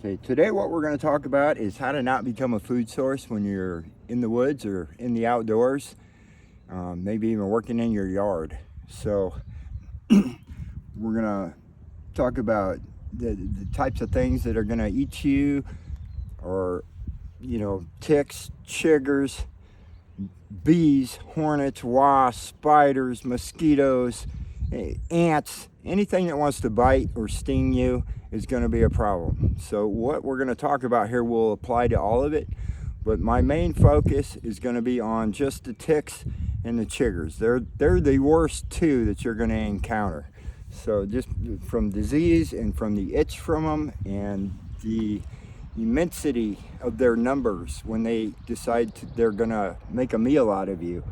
Okay, today what we're going to talk about is how to not become a food source when you're in the woods or in the outdoors, maybe even working in your yard. So we're going to talk about the types of things that are going to eat you, or ticks, chiggers, bees, hornets, wasps, spiders, mosquitoes, ants, anything that wants to bite or sting you is going to be a problem. So what we're going to talk about here will apply to all of it, but my main focus is going to be on just the ticks and the chiggers. They're the worst two that you're going to encounter. So just from disease and from the itch from them and the immensity of their numbers when they decide they're going to make a meal out of you.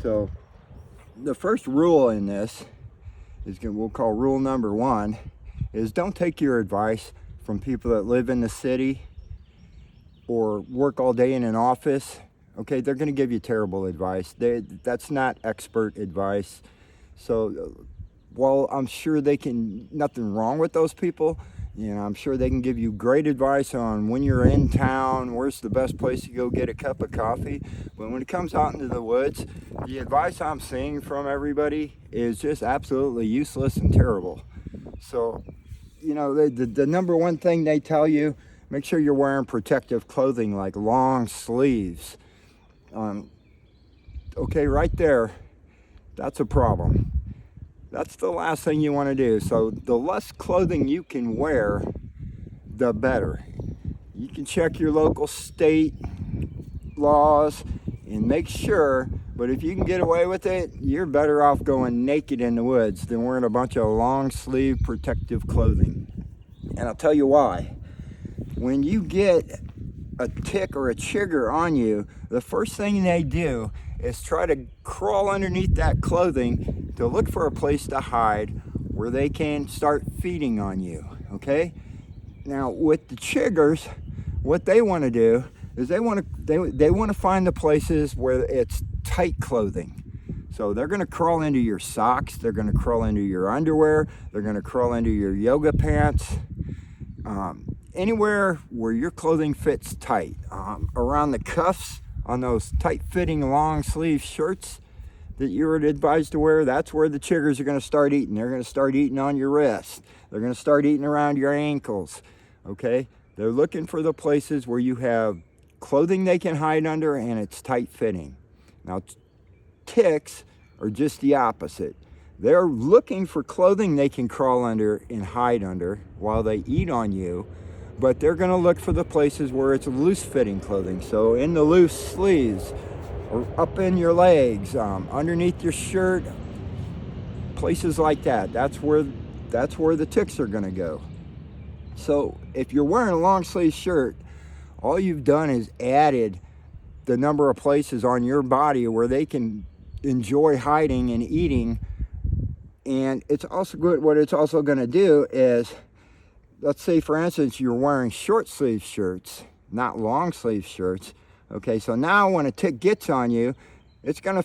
So the first rule in this we'll call rule number one, is don't take your advice from people that live in the city or work all day in an office. Okay, they're going to give you terrible advice. That's not expert advice. So while I'm sure nothing wrong with those people, I'm sure they can give you great advice on when you're in town, where's the best place to go get a cup of coffee. But when it comes out into the woods, the advice I'm seeing from everybody is just absolutely useless and terrible. So, the number one thing they tell you, make sure you're wearing protective clothing like long sleeves. Okay, right there, that's a problem. That's the last thing you want to do. So the less clothing you can wear, the better. You can check your local state laws and make sure, but if you can get away with it, you're better off going naked in the woods than wearing a bunch of long sleeve protective clothing. And I'll tell you why. When you get a tick or a chigger on you, the first thing they do is try to crawl underneath that clothing to look for a place to hide where they can start feeding on you, okay? Now with the chiggers, what they want to do is they want to find the places where it's tight clothing. So they're going to crawl into your socks, they're going to crawl into your underwear, they're going to crawl into your yoga pants, anywhere where your clothing fits tight, around the cuffs on those tight-fitting long sleeve shirts that you're advised to wear. That's where the chiggers are going to start eating. They're going to start eating on your wrists. They're going to start eating around your ankles. Okay, they're looking for the places where you have clothing they can hide under and it's tight-fitting. Now ticks are just the opposite. They're looking for clothing they can crawl under and hide under while they eat on you, but they're going to look for the places where it's loose-fitting clothing. So in the loose sleeves, or up in your legs, underneath your shirt, places like that. That's where the ticks are going to go. So if you're wearing a long sleeve shirt, all you've done is added the number of places on your body where they can enjoy hiding and eating. And it's also good. What it's also going to do is, let's say for instance you're wearing short sleeve shirts, not long sleeve shirts. Okay, so now when a tick gets on you,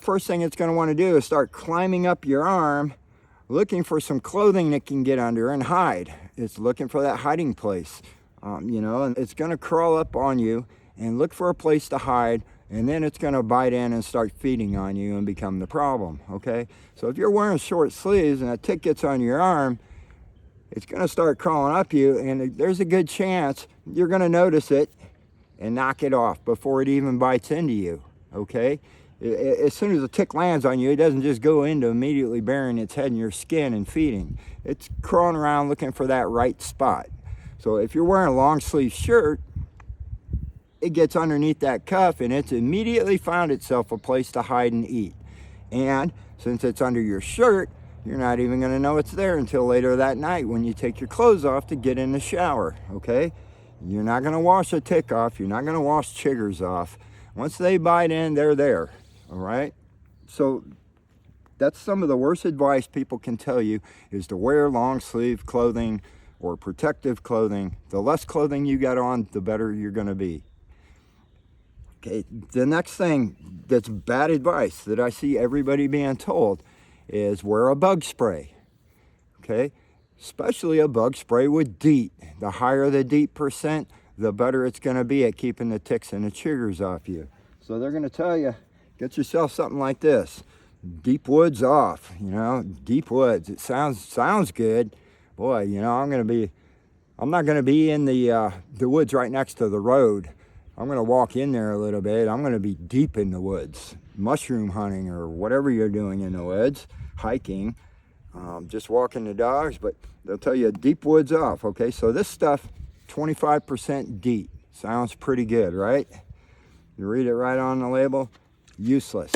first thing it's going to want to do is start climbing up your arm, looking for some clothing that can get under and hide. It's looking for that hiding place, and it's going to crawl up on you and look for a place to hide, and then it's going to bite in and start feeding on you and become the problem. Okay, so if you're wearing short sleeves and a tick gets on your arm, it's going to start crawling up you, and there's a good chance you're going to notice it and knock it off before it even bites into you. Okay, as soon as a tick lands on you, it doesn't just go into immediately burying its head in your skin and feeding. It's crawling around looking for that right spot. So if you're wearing a long sleeve shirt, it gets underneath that cuff and it's immediately found itself a place to hide and eat. And since it's under your shirt, you're not even going to know it's there until later that night when you take your clothes off to get in the shower. Okay, you're not going to wash a tick off. You're not going to wash chiggers off. Once they bite in, they're there. All right, so that's some of the worst advice people can tell you, is to wear long sleeve clothing or protective clothing. The less clothing you got on, the better you're going to be. Okay, the next thing that's bad advice that I see everybody being told is wear a bug spray. Okay, especially a bug spray with DEET. The higher the DEET percent, the better it's going to be at keeping the ticks and the chiggers off you. So they're going to tell you, get yourself something like this. Deep woods off, you know, deep woods. It sounds good. Boy, you know, I'm not going to be in the woods right next to the road. I'm going to walk in there a little bit. I'm going to be deep in the woods, mushroom hunting or whatever you're doing in the woods, hiking, just walking the dogs, but they'll tell you deep woods off, okay? So this stuff, 25% DEET. Sounds pretty good, right? You read it right on the label, useless.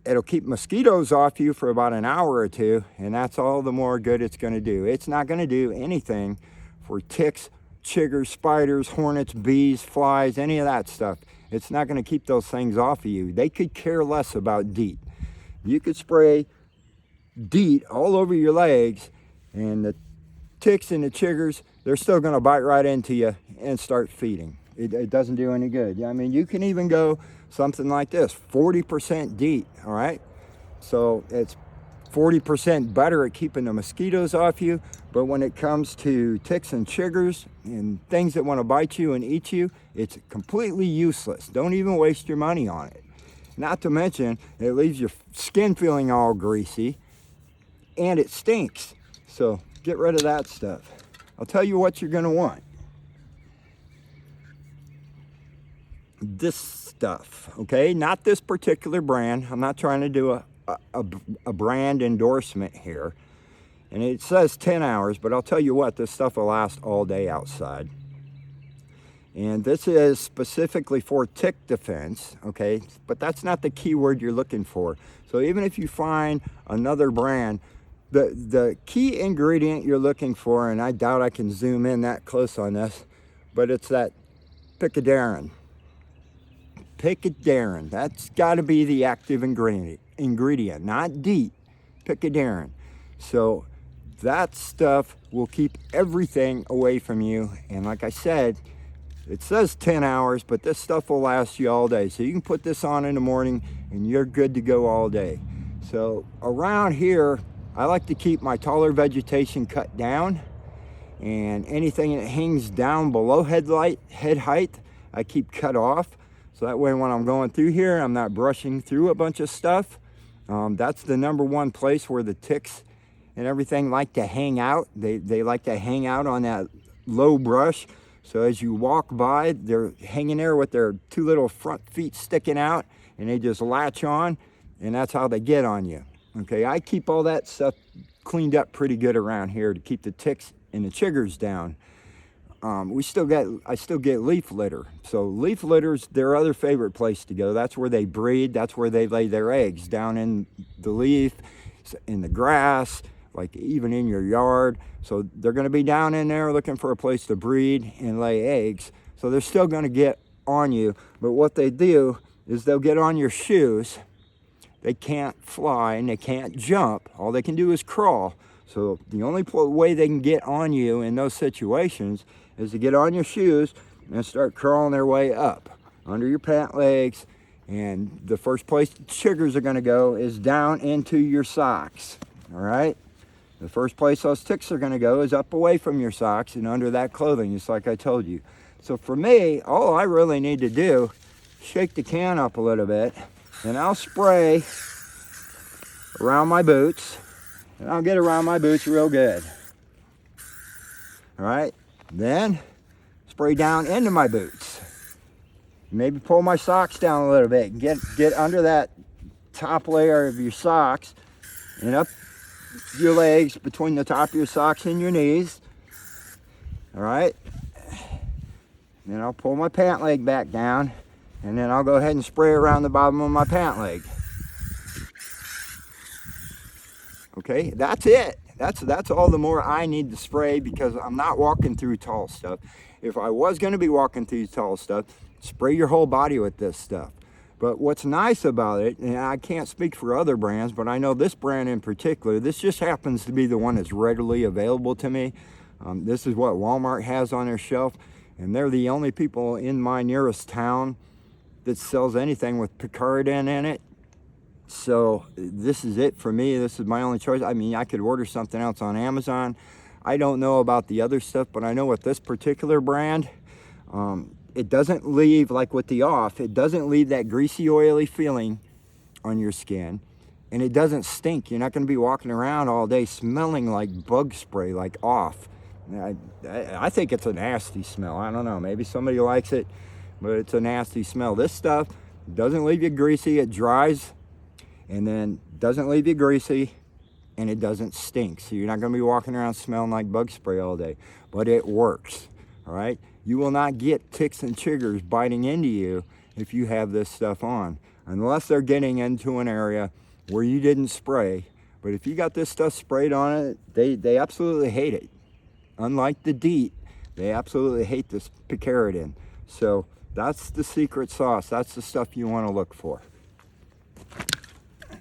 It'll keep mosquitoes off you for about an hour or two, and that's all the more good it's going to do. It's not going to do anything for ticks, chiggers, spiders, hornets, bees, flies, any of that stuff. It's not going to keep those things off of you. They could care less about DEET. You could spray DEET all over your legs, and the ticks and the chiggers, they're still going to bite right into you and start feeding. It doesn't do any good. I mean, you can even go something like this, 40% DEET, all right? So it's 40% better at keeping the mosquitoes off you, but when it comes to ticks and chiggers and things that want to bite you and eat you, it's completely useless. Don't even waste your money on it. Not to mention, it leaves your skin feeling all greasy, and it stinks. So get rid of that stuff. I'll tell you what you're going to want. This stuff, okay? Not this particular brand. I'm not trying to do a brand endorsement here. And it says 10 hours, but I'll tell you what, this stuff will last all day outside. And this is specifically for tick defense, okay? But that's not the keyword you're looking for. So even if you find another brand, the key ingredient you're looking for, and I doubt I can zoom in that close on this, but it's that picadarren. Picadarren, that's got to be the active ingredient, not DEET, picadarren. So that stuff will keep everything away from you. And like I said, it says 10 hours, but this stuff will last you all day. So you can put this on in the morning and you're good to go all day. So around here, I like to keep my taller vegetation cut down, and anything that hangs down below head height, I keep cut off. So that way when I'm going through here, I'm not brushing through a bunch of stuff. That's the number one place where the ticks and everything like to hang out. They like to hang out on that low brush. So as you walk by, they're hanging there with their two little front feet sticking out, and they just latch on, and that's how they get on you. Okay, I keep all that stuff cleaned up pretty good around here to keep the ticks and the chiggers down. I still get leaf litter. So leaf litter's their other favorite place to go. That's where they breed. That's where they lay their eggs, down in the leaf, in the grass, like even in your yard. So they're going to be down in there looking for a place to breed and lay eggs. So they're still going to get on you. But what they do is they'll get on your shoes. They can't fly and they can't jump. All they can do is crawl. So the only way they can get on you in those situations is to get on your shoes and start crawling their way up under your pant legs. And the first place the chiggers are going to go is down into your socks. All right? The first place those ticks are going to go is up away from your socks and under that clothing, just like I told you. So for me, all I really need to do, shake the can up a little bit, and I'll spray around my boots. And I'll get around my boots real good. All right? Then spray down into my boots. Maybe pull my socks down a little bit and get under that top layer of your socks and up your legs between the top of your socks and your knees. All right? Then I'll pull my pant leg back down, and then I'll go ahead and spray around the bottom of my pant leg. Okay, that's it. That's all the more I need to spray, because I'm not walking through tall stuff. If I was going to be walking through tall stuff, spray your whole body with this stuff. But what's nice about it, and I can't speak for other brands, but I know this brand in particular, this just happens to be the one that's readily available to me. This is what Walmart has on their shelf, and they're the only people in my nearest town that sells anything with picaridin in it. So this is it for me. This is my only choice. I mean, I could order something else on Amazon. I don't know about the other stuff, but I know with this particular brand, it doesn't leave, like with the Off, it doesn't leave that greasy, oily feeling on your skin, and it doesn't stink. You're not going to be walking around all day smelling like bug spray, like Off. I think it's a nasty smell. I don't know, maybe somebody likes it, but it's a nasty smell. This stuff doesn't leave you greasy. It dries and then doesn't leave you greasy, and it doesn't stink. So you're not going to be walking around smelling like bug spray all day, but it works. All right, you will not get ticks and chiggers biting into you if you have this stuff on, unless they're getting into an area where you didn't spray. But if you got this stuff sprayed on it, they absolutely hate it. Unlike the DEET, they absolutely hate this picaridin. So that's the secret sauce. That's the stuff you want to look for.